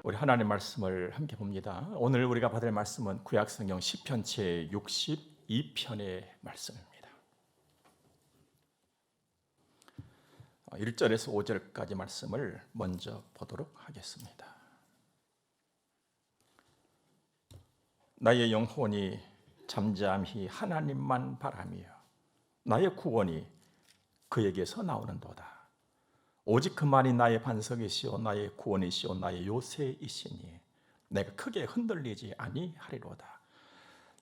우리 하나님 말씀을 함께 봅니다. 오늘 우리가 받을 말씀은 구약성경 시편 제 62편의 말씀입니다. 1절에서 5절까지 말씀을 먼저 보도록 하겠습니다. 나의 영혼이 잠잠히 하나님만 바라며 나의 구원이 그에게서 나오는도다. 오직 그만이 나의 반석이시오 나의 구원이시오 나의 요새이시니 내가 크게 흔들리지 아니하리로다.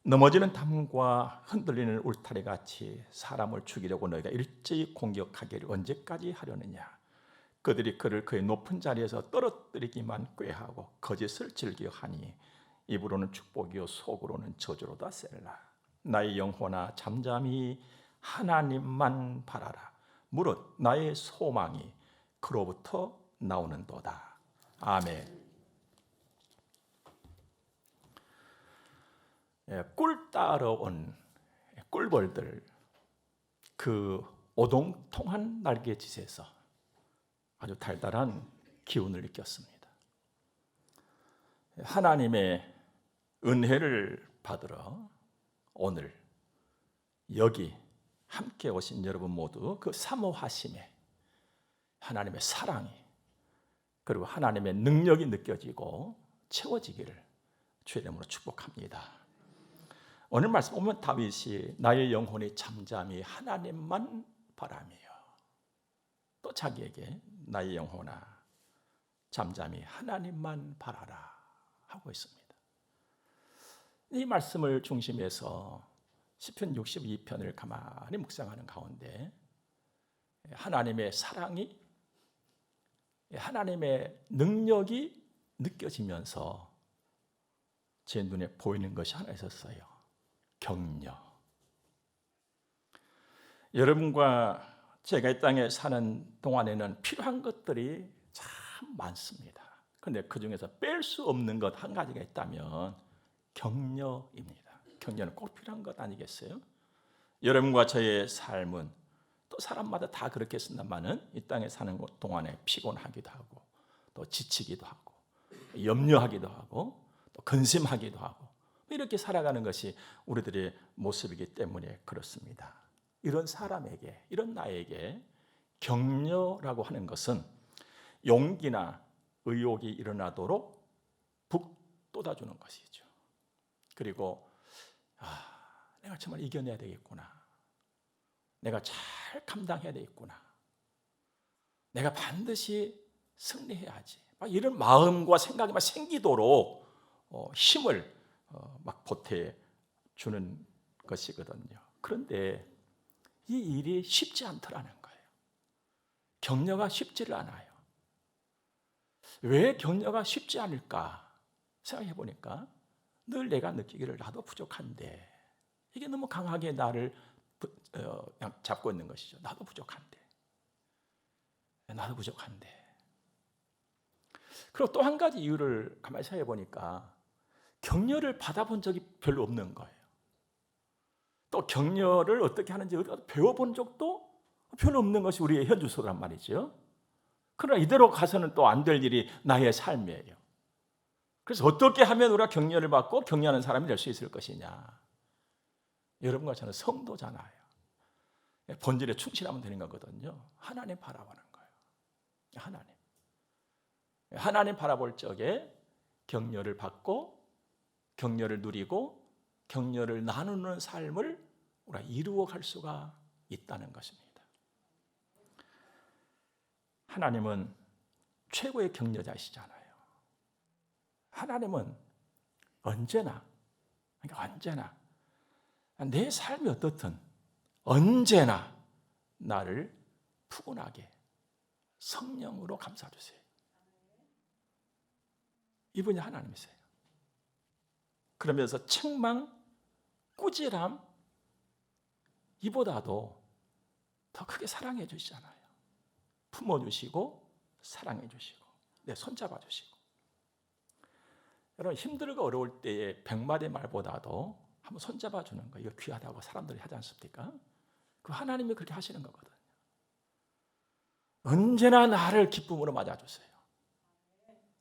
넘어지는 담과 흔들리는 울타리같이 사람을 죽이려고 너희가 일제히 공격하기를 언제까지 하려느냐. 그들이 그를 그의 높은 자리에서 떨어뜨리기만 꾀하고 거짓을 즐겨하니 입으로는 축복이요 속으로는 저주로다. 셀라. 나의 영혼아 잠잠히 하나님만 바라라. 무릇 나의 소망이 그로부터 나오는도다. 아멘. 꿀 따러 온 꿀벌들, 그 오동통한 날개짓에서 아주 달달한 기운을 느꼈습니다. 하나님의 은혜를 받으러 오늘 여기 함께 오신 여러분 모두 그 사모하심에 하나님의 사랑이 그리고 하나님의 능력이 느껴지고 채워지기를 주의 이름으로 축복합니다. 오늘 말씀 보면 다윗이 나의 영혼이 잠잠히 하나님만 바라며 또 자기에게 나의 영혼아 잠잠히 하나님만 바라라 하고 있습니다. 이 말씀을 중심해서 시편 62편을 가만히 묵상하는 가운데 하나님의 사랑이 하나님의 능력이 느껴지면서 제 눈에 보이는 것이 하나 있었어요. 격려. 여러분과 제가 이 땅에 사는 동안에는 필요한 것들이 참 많습니다. 그런데 그 중에서 뺄 수 없는 것 한 가지가 있다면 격려입니다. 격려는 꼭 필요한 것 아니겠어요? 여러분과 저의 삶은 또 사람마다 다 그렇겠습니다만은 이 땅에 사는 동안에 피곤하기도 하고 또 지치기도 하고 염려하기도 하고 또 근심하기도 하고 이렇게 살아가는 것이 우리들의 모습이기 때문에 그렇습니다. 이런 사람에게, 이런 나에게 격려라고 하는 것은 용기나 의욕이 일어나도록 북돋아주는 것이죠. 그리고 내가 정말 이겨내야 되겠구나. 내가 잘 감당해야 되겠구나. 내가 반드시 승리해야지. 막 이런 마음과 생각이 막 생기도록 힘을 막 보태주는 것이거든요. 그런데 이 일이 쉽지 않더라는 거예요. 격려가 쉽지를 않아요. 왜 격려가 쉽지 않을까 생각해 보니까 늘 내가 느끼기를 나도 부족한데 이게 너무 강하게 나를 잡고 있는 것이죠. 나도 부족한데. 그리고 또 한 가지 이유를 가만히 생각해 보니까 격려를 받아본 적이 별로 없는 거예요. 또 격려를 어떻게 하는지 배워본 적도 별로 없는 것이 우리의 현주소란 말이죠. 그러나 이대로 가서는 또 안 될 일이 나의 삶이에요. 그래서 어떻게 하면 우리가 격려를 받고 격려하는 사람이 될 수 있을 것이냐. 여러분과 저는 성도잖아요. 본질에 충실하면 되는 거거든요. 하나님 바라보는 거예요. 하나님 바라볼 적에 격려를 받고 격려를 누리고 격려를 나누는 삶을 우리가 이루어갈 수가 있다는 것입니다. 하나님은 최고의 격려자시잖아요. 하나님은 언제나 내 삶이 어떻든 언제나 나를 푸근하게 성령으로 감싸주세요. 이분이 하나님이세요. 그러면서 책망, 꾸지람 이보다도 더 크게 사랑해 주시잖아요. 품어주시고 사랑해 주시고 내 손잡아 주시고. 여러분 힘들고 어려울 때에 100마디 말보다도 한번 손잡아 주는 거 이거 귀하다고 사람들이 하지 않습니까? 그 하나님이 그렇게 하시는 거거든요. 언제나 나를 기쁨으로 맞아주세요.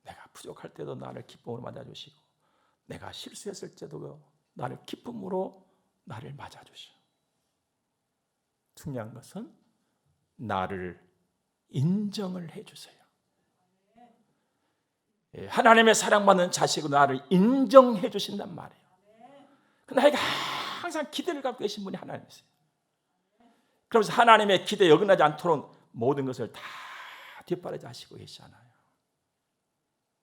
내가 부족할 때도 나를 기쁨으로 맞아주시고 내가 실수했을 때도 나를 기쁨으로 나를 맞아주시고 중요한 것은 나를 인정을 해주세요. 하나님의 사랑받는 자식으로 나를 인정해 주신단 말이에요. 나에게 항상 기대를 갖고 계신 분이 하나님이세요. 그러면서 하나님의 기대에 어긋나지 않도록 모든 것을 다 뒷바라지 하시고 계시잖아요.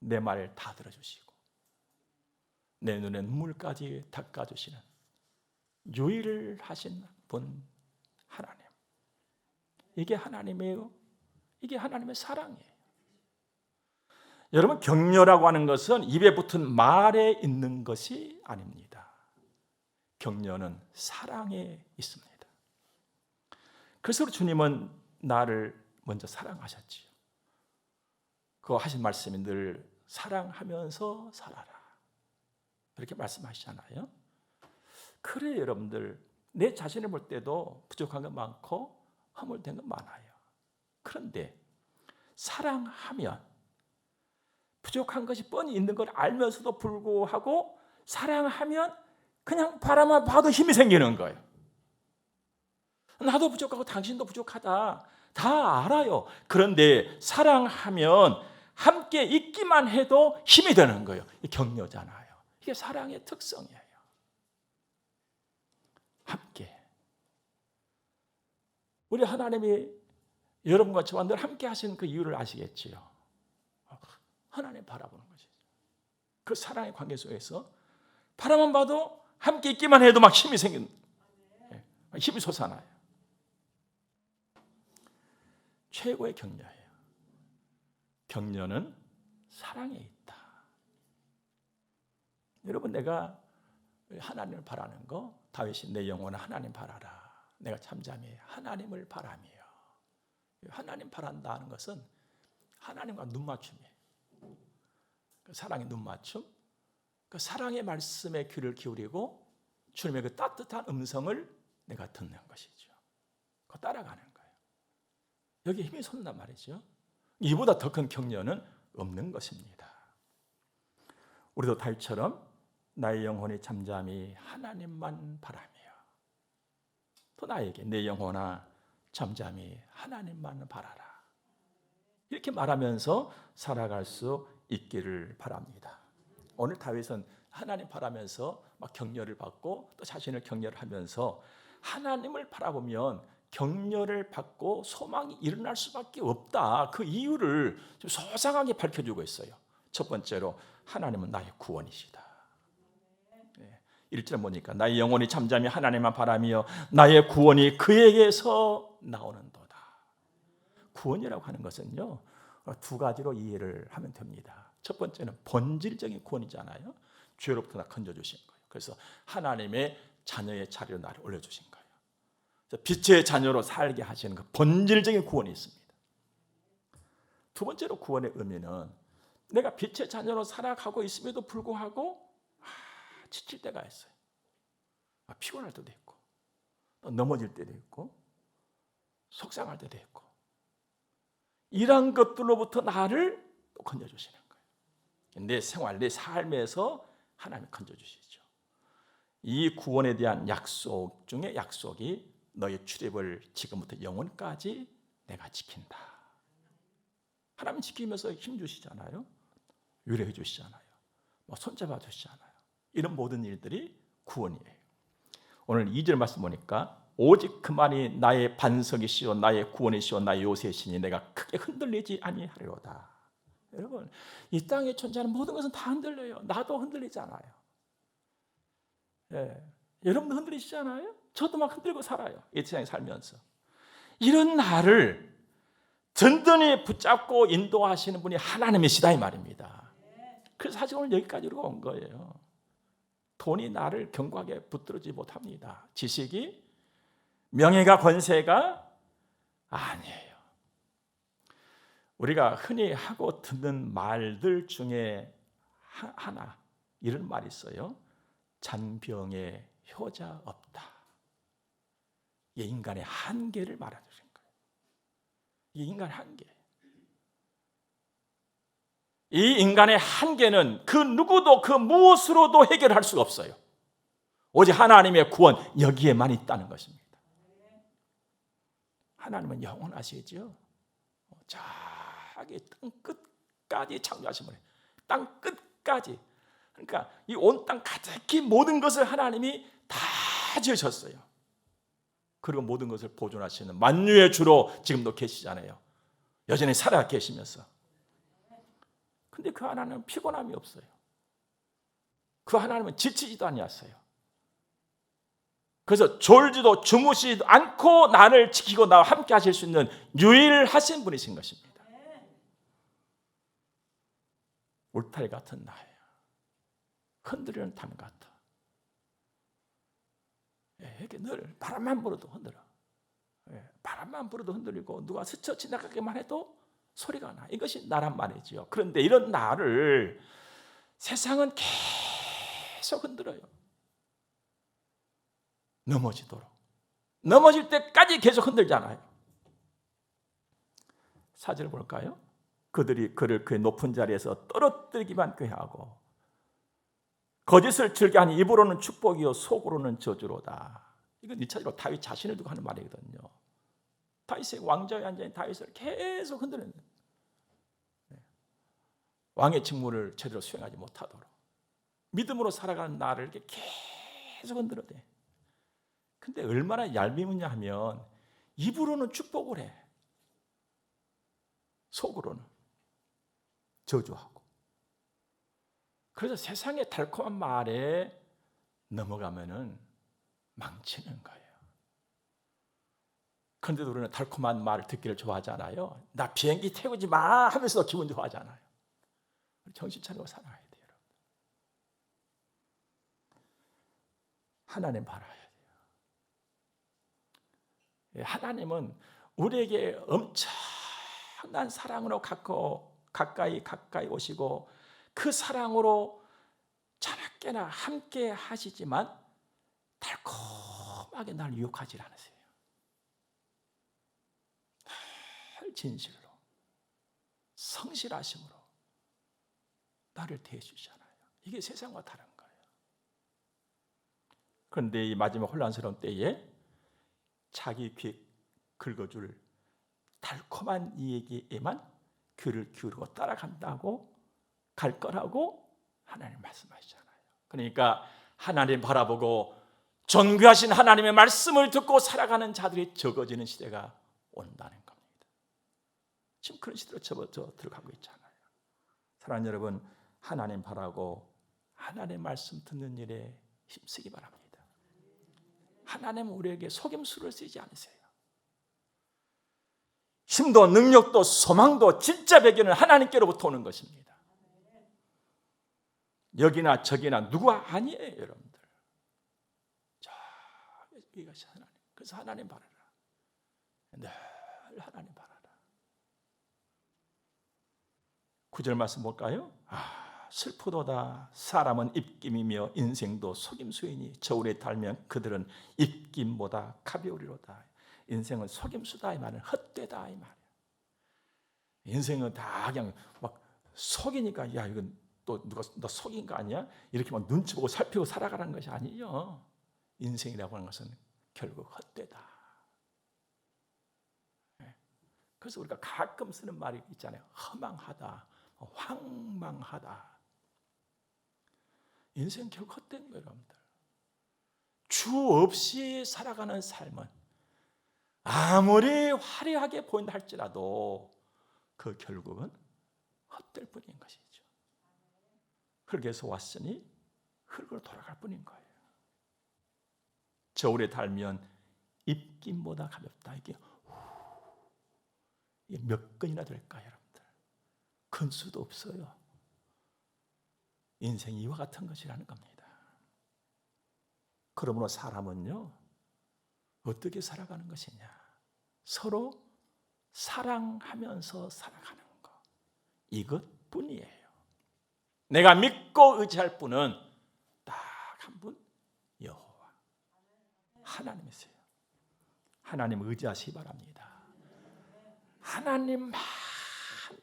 내 말을 다 들어주시고 내 눈에 눈물까지 닦아주시는 유일하신 분 하나님. 이게 하나님이에요. 이게 하나님의 사랑이에요. 여러분, 격려라고 하는 것은 입에 붙은 말에 있는 것이 아닙니다. 격려는 사랑에 있습니다. 그래서 주님은 나를 먼저 사랑하셨지요. 그 하신 말씀이 늘 사랑하면서 살아라, 이렇게 말씀하시잖아요. 그래, 여러분들, 내 자신을 볼 때도 부족한 것 많고 허물된 것 많아요. 그런데 사랑하면 부족한 것이 뻔히 있는 걸 알면서도 불구하고 사랑하면 그냥 바라만 봐도 힘이 생기는 거예요. 나도 부족하고 당신도 부족하다, 다 알아요. 그런데 사랑하면 함께 있기만 해도 힘이 되는 거예요. 이 격려잖아요. 이게 사랑의 특성이에요. 함께. 우리 하나님이 여러분과 저와 늘 함께 하시는 그 이유를 아시겠지요? 하나님 바라보는 것이죠. 그 사랑의 관계 속에서 바라만 봐도 함께 있기만 해도 막 힘이 생기는, 힘이 솟아나요. 최고의 격려예요. 격려는 사랑에 있다. 여러분, 내가 하나님을 바라는 거, 다윗이 내 영혼은 하나님 바라라. 내가 잠잠히 하나님을 바라며. 하나님 바란다는 것은 하나님과 눈맞춤이에요. 그 사랑의 눈맞춤, 그 사랑의 말씀에 귀를 기울이고 주님의 그 따뜻한 음성을 내가 듣는 것이죠. 그거 따라가는 거예요. 여기에 힘이 솟는단 말이죠. 이보다 더 큰 격려는 없는 것입니다. 우리도 다윗처럼 나의 영혼이 잠잠히 하나님만 바라며, 또 나에게 내 영혼아 잠잠히 하나님만 바라라, 이렇게 말하면서 살아갈 수 있기를 바랍니다. 오늘 다윗은 하나님 바라면서 막 격려를 받고 또 자신을 격려를 하면서 하나님을 바라보면 격려를 받고 소망이 일어날 수밖에 없다, 그 이유를 좀 소상하게 밝혀주고 있어요. 첫 번째로 하나님은 나의 구원이시다. 1절 보니까 나의 영혼이 잠잠히 하나님만 바라며 나의 구원이 그에게서 나오는도다. 구원이라고 하는 것은요, 두 가지로 이해를 하면 됩니다. 첫 번째는 본질적인 구원이잖아요. 죄로부터 나 건져주신 거예요. 그래서 하나님의 자녀의 자리로 나를 올려주신 거예요. 빛의 자녀로 살게 하시는 그 본질적인 구원이 있습니다. 두 번째로 구원의 의미는 내가 빛의 자녀로 살아가고 있음에도 불구하고 지칠 때가 있어요. 피곤할 때도 있고, 넘어질 때도 있고, 속상할 때도 있고, 이런 것들로부터 나를 또 건져주시는 거예요. 내 생활, 내 삶에서 하나님이 건져주시죠. 이 구원에 대한 약속 중에 약속이 너의 출애굽을 지금부터 영원까지 내가 지킨다. 하나님 지키면서 힘주시잖아요. 위로해 주시잖아요. 손잡아 주시잖아요. 이런 모든 일들이 구원이에요. 오늘 2절 말씀 보니까 오직 그만이 나의 반석이시오 나의 구원이시오 나의 요새시니 내가 크게 흔들리지 아니하리로다. 여러분, 이 땅에 존재하는 모든 것은 다 흔들려요. 나도 흔들리잖아요. 여러분도 흔들리시잖아요. 저도 막 흔들고 살아요. 이 세상에 살면서. 이런 나를 든든히 붙잡고 인도하시는 분이 하나님이시다, 이 말입니다. 그래서 사실 오늘 여기까지 우리가 온 거예요. 돈이 나를 견고하게 붙들지 못합니다. 지식이, 명예가, 권세가 아니에요. 우리가 흔히 하고 듣는 말들 중에 하나, 이런 말이 있어요. 잔병에 효자 없다. 이 인간의 한계를 말해주신 거예요. 이 인간의 한계. 이 인간의 한계는 그 누구도 그 무엇으로도 해결할 수가 없어요. 오직 하나님의 구원 여기에만 있다는 것입니다. 하나님은 영원하시죠. 저기 땅 끝까지 창조하신 분이에요. 땅 끝까지. 그러니까 이 온 땅 가득히 모든 것을 하나님이 다 지으셨어요. 그리고 모든 것을 보존하시는 만유의 주로 지금도 계시잖아요. 여전히 살아 계시면서. 근데 그 하나님은 피곤함이 없어요. 그 하나님은 지치지도 아니었어요. 그래서 졸지도 주무시지도 않고 나를 지키고 나와 함께 하실 수 있는 유일하신 분이신 것입니다. 울타리 같은 나예요. 흔들리는 담 같아. 이렇게 늘 바람만 불어도 흔들어. 바람만 불어도 흔들리고 누가 스쳐 지나가기만 해도 소리가 나. 이것이 나란 말이지요. 그런데 이런 나를 세상은 계속 흔들어요. 넘어지도록. 넘어질 때까지 계속 흔들잖아요. 사절을 볼까요? 그들이 그를 그의 높은 자리에서 떨어뜨리기만 꾀하고 거짓을 즐겨하니 입으로는 축복이요 속으로는 저주로다. 이건 2차적으로 다윗 자신을 두고 하는 말이거든요. 다윗의 왕좌에 앉아있는 다윗을 계속 흔드는 거예요. 왕의 직무를 제대로 수행하지 못하도록 믿음으로 살아가는 나를 이렇게 계속 흔들어대. 근데 얼마나 얄미우냐 하면 입으로는 축복을 해. 속으로는 저주하고. 그래서 세상의 달콤한 말에 넘어가면은 망치는 거예요. 그런데도 우리는 달콤한 말을 듣기를 좋아하잖아요. 나 비행기 태우지 마 하면서도 기분 좋아하잖아요. 정신 차리고 살아야 돼요. 하나님 바라야 돼요. 하나님은 우리에게 엄청난 사랑으로 가까이 오시고 그 사랑으로 자나깨나 함께 하시지만 달콤하게 나를 유혹하지 않으세요. 늘 진실로 성실하심으로 나를 대해주시잖아요. 이게 세상과 다른 거예요. 그런데 이 마지막 혼란스러운 때에 자기 귀 긁어줄 달콤한 이 얘기에만 귀를 기울이고 따라간다고 갈 거라고 하나님 말씀하시잖아요. 그러니까 하나님 바라보고 존귀하신 하나님의 말씀을 듣고 살아가는 자들이 적어지는 시대가 온다는 겁니다. 지금 그런 시대로 들어가고 있잖아요. 사랑하는 여러분, 하나님 바라고 하나님의 말씀 듣는 일에 힘쓰기 바랍니다. 하나님은 우리에게 속임수를 쓰지 않으세요. 힘도 능력도 소망도 진짜 배경은 하나님께로부터 오는 것입니다. 여기나 저기나 누가 아니에요, 여러분들. 이것이 하나님. 그래서 하나님 바라라. 늘 하나님 바라라. 9절 말씀 볼까요? 슬프도다. 사람은 입김이며 인생도 속임수이니 저울에 달면 그들은 입김보다 가벼우리로다. 인생은 속임수다 이 말은 헛되다 이 말이야. 인생은 다 그냥 막 속이니까 야 이건 또 누가 너 속인 거 아니야? 이렇게 막 눈치 보고 살피고 살아가는 것이 아니에요. 인생이라고 하는 것은 결국 헛되다. 그래서 우리가 가끔 쓰는 말이 있잖아요. 허망하다, 황망하다. 인생 결국 헛된 거예요, 여러분들. 주 없이 살아가는 삶은 아무리 화려하게 보인다 할지라도 그 결국은 헛될 뿐인 것이죠. 흙에서 왔으니 흙으로 돌아갈 뿐인 거예요. 저울에 달면 입김보다 가볍다. 이게 몇 건이나 될까요, 여러분들? 큰 수도 없어요. 인생이 이와 같은 것이라는 겁니다. 그러므로 사람은요, 어떻게 살아가는 것이냐? 서로 사랑하면서 살아가는 것. 이것뿐이에요. 내가 믿고 의지할 분은 딱 한 분, 여호와 하나님이세요. 하나님 의지하시기 바랍니다. 하나님만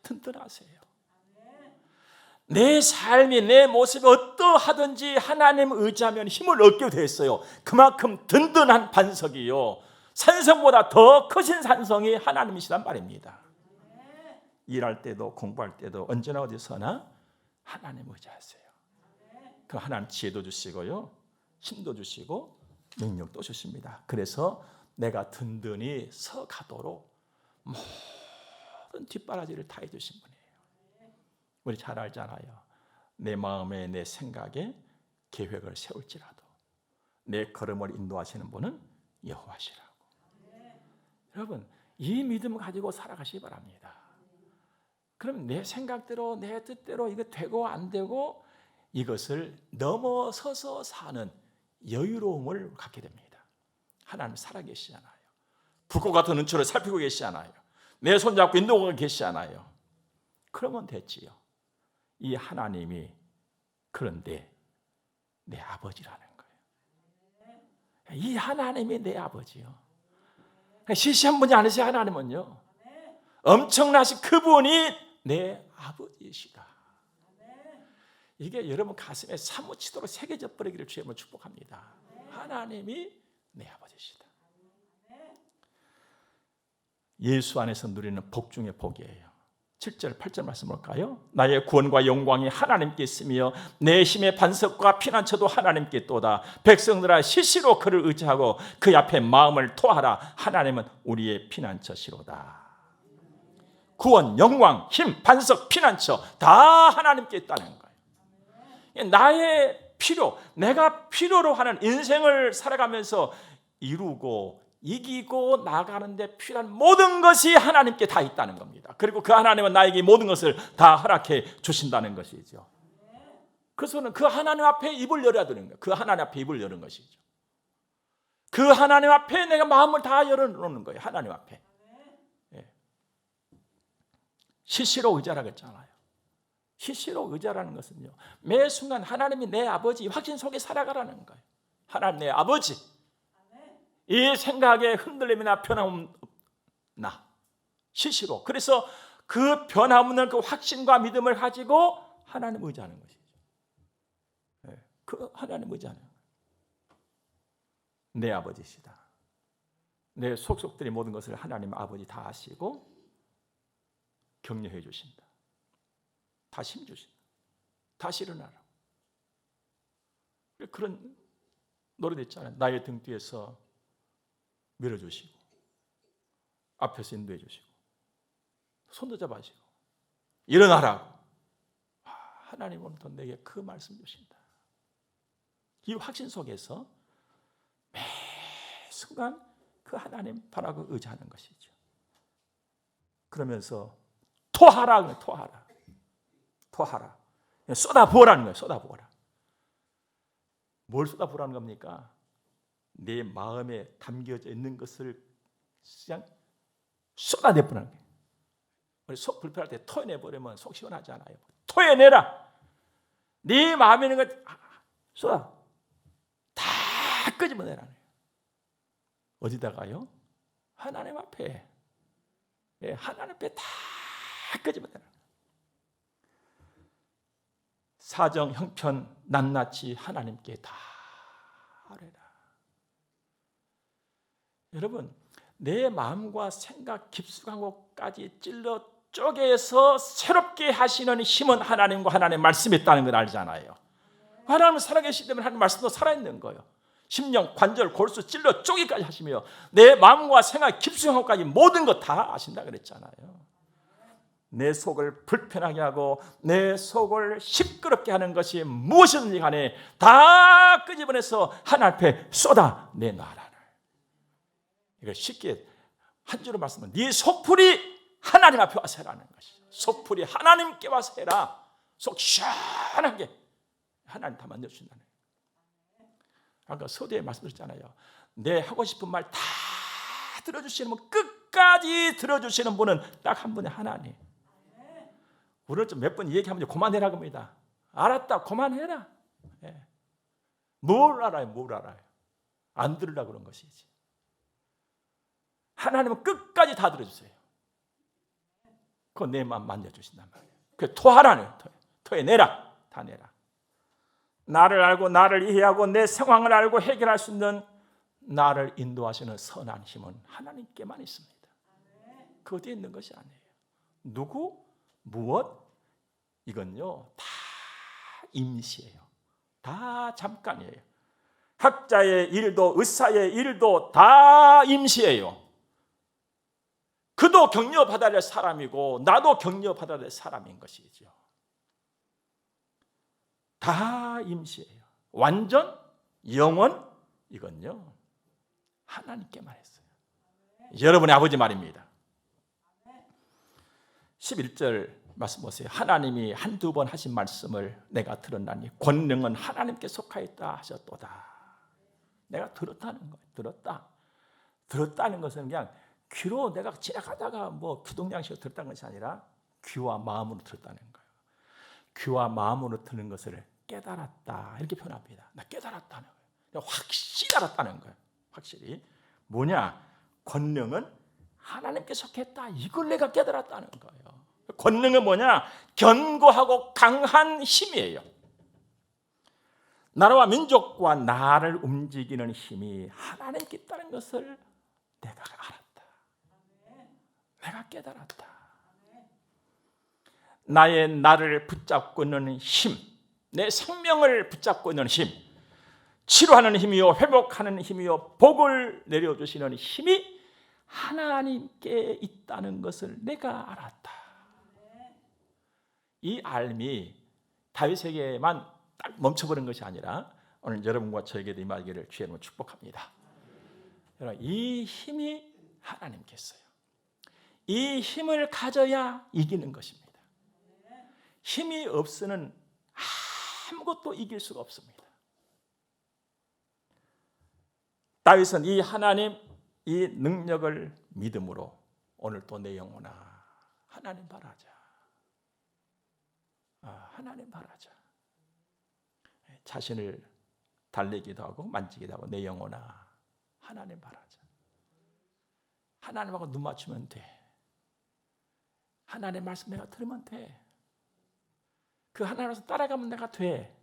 든든하세요. 내 삶이 내 모습이 어떠하든지 하나님 의지하면 힘을 얻게 됐어요. 그만큼 든든한 반석이요, 산성보다 더 크신 산성이 하나님이시란 말입니다. 일할 때도 공부할 때도 언제나 어디서나 하나님 의지하세요. 그 하나님 지혜도 주시고요, 힘도 주시고 능력도 주십니다. 그래서 내가 든든히 서가도록 모든 뒷바라지를 다 해주신 분이에요. 우리 잘 알잖아요. 내 마음에 내 생각에 계획을 세울지라도 내 걸음을 인도하시는 분은 여호와시라고. 여러분, 이 믿음을 가지고 살아가시기 바랍니다. 그럼 내 생각대로 내 뜻대로 이거 되고 안 되고 이것을 넘어서서 사는 여유로움을 갖게 됩니다. 하나님 살아계시잖아요. 불꽃 같은 눈초를 살피고 계시잖아요. 내 손잡고 인도하고 계시잖아요. 그러면 됐지요. 이 하나님이 그런데 내 아버지라는 거예요. 이 하나님이 내 아버지요. 시시한 분이 아니세요. 하나님은요, 엄청나신 그분이 내 아버지이시다. 이게 여러분 가슴에 사무치도록 새겨져 버리기를 주님을 축복합니다. 하나님이 내 아버지시다. 예수 안에서 누리는 복 중의 복이에요. 7절 8절 말씀 볼까요? 나의 구원과 영광이 하나님께 있으며 내 힘의 반석과 피난처도 하나님께 있도다. 백성들아 시시로 그를 의지하고 그 앞에 마음을 토하라. 하나님은 우리의 피난처시로다. 구원, 영광, 힘, 반석, 피난처 다 하나님께 있다는 거예요. 나의 필요, 내가 필요로 하는 인생을 살아가면서 이루고 이기고 나가는데 필요한 모든 것이 하나님께 다 있다는 겁니다. 그리고 그 하나님은 나에게 모든 것을 다 허락해 주신다는 것이죠. 그래서는 그 하나님 앞에 입을 열어야 되는 거예요. 그 하나님 앞에 입을 여는 것이죠. 그 하나님 앞에 내가 마음을 다 열어놓는 거예요. 하나님 앞에. 예. 시시로 의자라고 했잖아요. 시시로 의자라는 것은요, 매 순간 하나님이 내 아버지 확신 속에 살아가라는 거예요. 하나님 내 아버지, 이 생각에 흔들림이나 변함 없나 시시로. 그래서 그 변함없는 그 확신과 믿음을 가지고 하나님 의지하는 것이죠. 그 하나님 의지하는 거예요. 내 아버지시다. 내 속속들이 모든 것을 하나님 아버지 다 아시고 격려해 주신다. 다시 힘 주신다. 다시 일어나라. 그런 노래도 있잖아요. 나의 등 뒤에서 밀어주시고 앞에서 인도해 주시고 손도 잡아주시고 일어나라고. 하나님 오늘도 내게 그 말씀 주신다. 이 확신 속에서 매 순간 그 하나님 바라고 의지하는 것이죠. 그러면서 토하라. 토하라. 쏟아부으라는 거예요. 쏟아부어라. 뭘 쏟아부으라는 겁니까? 내 마음에 담겨져 있는 것을 그냥 쏟아내버리는 거예요. 우리 속 불편할 때 토해내버리면 속 시원하지 않아요. 토해내라. 네 마음에 있는 것 쏟아. 다 끄집어내라는 거예요. 어디다가요? 하나님 앞에. 예, 하나님 앞에 다 끄집어내라. 사정, 형편, 낱낱이 하나님께 다 아뢰라. 여러분, 내 마음과 생각 깊숙한 곳까지 찔러 쪼개서 새롭게 하시는 힘은 하나님과 하나님의 말씀이 있다는 걸 알잖아요. 하나님은 살아계시기 때문에 하나님 말씀도 살아있는 거예요. 심령, 관절, 골수 찔러 쪼개기까지 하시며 내 마음과 생각 깊숙한 곳까지 모든 것 다 아신다 그랬잖아요. 내 속을 불편하게 하고 내 속을 시끄럽게 하는 것이 무엇이든지 간에 다 끄집어내서 하나님 앞에 쏟아내놔라. 이거 쉽게 한 줄로 말씀은 네 속풀이 하나님 앞에 와서 해라는 것이죠. 속풀이 하나님께 와서 해라. 속 시원하게 하나님 다 만들어준다는 거예요. 아까 서두에 말씀드렸잖아요. 내 하고 싶은 말 다 들어주시는 분, 끝까지 들어주시는 분은 딱 한 분의 하나님. 우리는 좀 몇 번 얘기하면 그만해라 겁니다. 알았다, 그만해라. 예. 뭘 알아요? 뭘 알아요? 안 들으려고 그런 것이지. 하나님은 끝까지 다 들어주세요. 그거 내 마음 만져주신단 말이에요. 그 토하라는 거예요. 토해내라. 다 내라. 나를 알고 나를 이해하고 내 상황을 알고 해결할 수 있는, 나를 인도하시는 선한 힘은 하나님께만 있습니다. 그 어디에 있는 것이 아니에요. 누구, 무엇, 이건요 다 임시예요. 다 잠깐이에요. 학자의 일도 의사의 일도 다 임시예요. 그도 격려받아야 될 사람이고 나도 격려받아야 될 사람인 것이죠. 다 임시예요. 완전, 영원, 이건요 하나님께만 했어요. 여러분의 아버지 말입니다. 11절 말씀 보세요. 하나님이 한두 번 하신 말씀을 내가 들었나니 권능은 하나님께 속하였다 하셨도다. 내가 들었다는 거예요. 들었다는 것은 그냥 귀로 내가 지나가다가 뭐 귀동냥식으로 들었다는 것이 아니라 귀와 마음으로 들었다는 거예요. 귀와 마음으로 듣는 것을 깨달았다, 이렇게 표현합니다. 나 깨달았다는 거예요. 확실히 알았다는 거예요. 확실히. 뭐냐? 권능은 하나님께 속했다, 이걸 내가 깨달았다는 거예요. 권능은 뭐냐? 견고하고 강한 힘이에요. 나라와 민족과 나를 움직이는 힘이 하나님께 있다는 것을 내가 알았다. 내가 깨달았다. 나를 붙잡고 있는 힘, 내 생명을 붙잡고 있는 힘, 치료하는 힘이요 회복하는 힘이요 복을 내려주시는 힘이 하나님께 있다는 것을 내가 알았다. 이 알미 다윗에게만 딱 멈춰버린 것이 아니라 오늘 여러분과 저에게도 임하기를 주의 이름으로 축복합니다. 여러분, 이 힘이 하나님께 있어요. 이 힘을 가져야 이기는 것입니다. 힘이 없으면 아무것도 이길 수가 없습니다. 다윗은 이 하나님, 이 능력을 믿음으로 오늘 또 내 영혼아 하나님 바라자. 하나님 바라자. 자신을 달래기도 하고 만지기도 하고 내 영혼아 하나님 바라자. 하나님하고 눈 맞추면 돼. 하나님의 말씀 내가 들으면 돼. 그 하나님으로서 따라가면 내가 돼.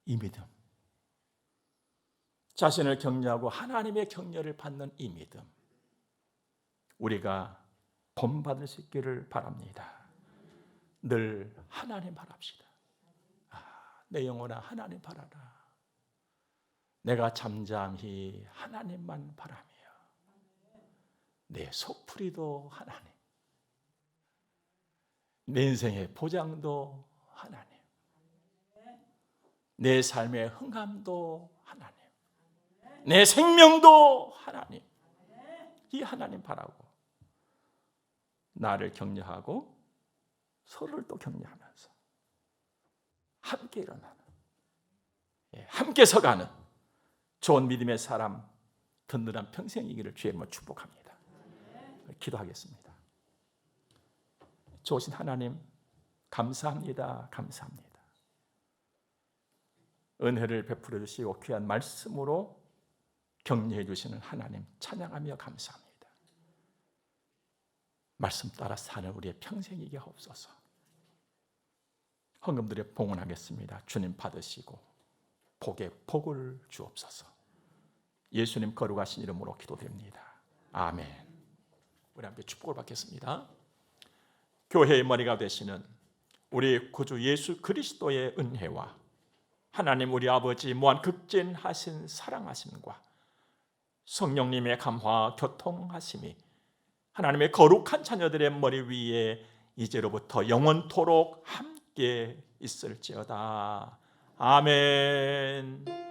이 믿음. 자신을 격려하고 하나님의 격려를 받는 이 믿음. 우리가 본받을 수 있기를 바랍니다. 늘 하나님 바랍시다. 내 영혼아 하나님 바라라. 내가 잠잠히 하나님만 바라며 내 속풀이도 하나님, 내 인생의 보장도 하나님, 내 삶의 흥함도 하나님, 내 생명도 하나님. 이 하나님 바라고 나를 격려하고 서로를 또 격려하면서 함께 일어나는, 함께 서가는 좋은 믿음의 사람, 든든한 평생이기를 주의 이름으로 축복합니다. 기도하겠습니다. 좋으신 하나님 감사합니다. 감사합니다. 은혜를 베풀어 주시고 귀한 말씀으로 격려해 주시는 하나님 찬양하며 감사합니다. 말씀 따라 사는 우리의 평생이게 하옵소서. 헌금들에 봉헌하겠습니다. 주님 받으시고 복에 복을 주옵소서. 예수님 거룩하신 이름으로 기도드립니다. 아멘. 우리 함께 축복을 받겠습니다. 교회의 머리가 되시는 우리 구주 예수 그리스도의 은혜와 하나님 우리 아버지 무한 극진하신 사랑하심과 성령님의 감화 교통하심이 하나님의 거룩한 자녀들의 머리 위에 이제로부터 영원토록 함께 있을지어다. 아멘.